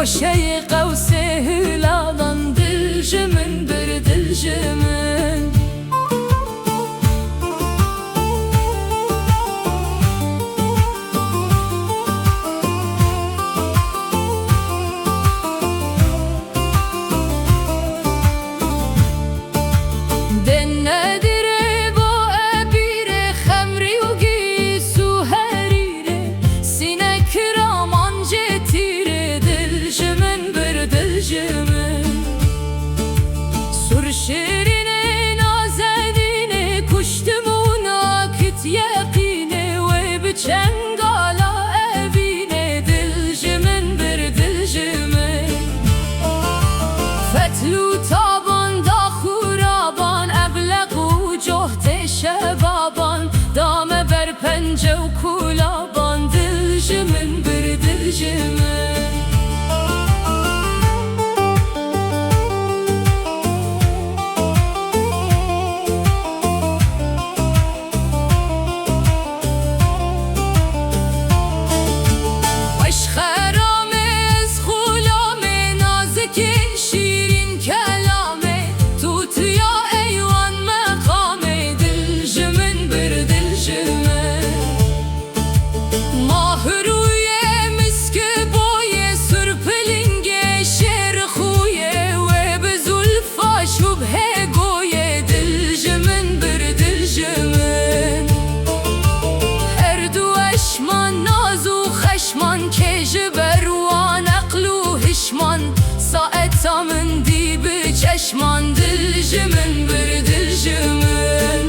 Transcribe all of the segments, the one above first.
خوشه قوس هلالان دلجمن بر دلجمن شیرین نازنین کشتمون آکت یقینه و بچنگالا اوینه دلجمن بر دلجمن فتلو تابان دا خورابان ابلق و جهت شبابان دام بر پنجه و کولابان دلجمن بر دلجمن من دی بچشمان دلجمن بر دلجمن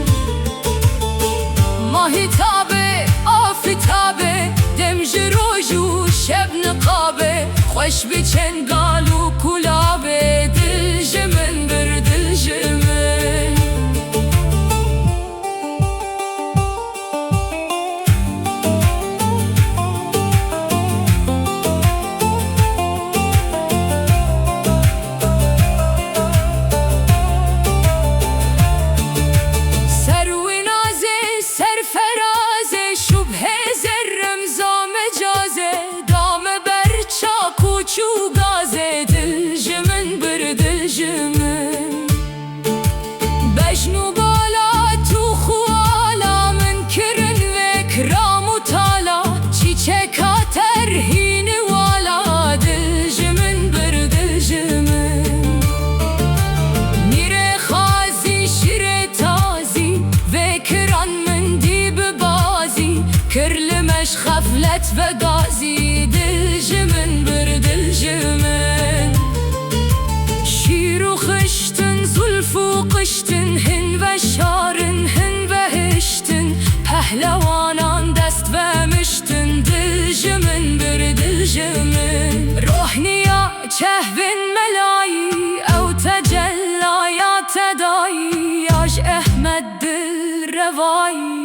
ماهی تابه آفتابه دمج روژو شب نقابه خوش بچنگال و کلابه دلجمن بر دلجمن بجنو بالا تو خوالا من کرن و کرام و تالا چیچکا ترهین والا دلجمن بر دلجمن میره خازی شیر تازی و کران من دی ببازی کرلمش خفلت و گازی دلجمن بر دلجمن شیر و خشتن زلف و قشتن هن و شارن هن و هشتن پهلوانان دست و مشتن دلجمن بر دلجمن روحنیا چهون ملایی او تجلایات دایی یاش احمد دل روایی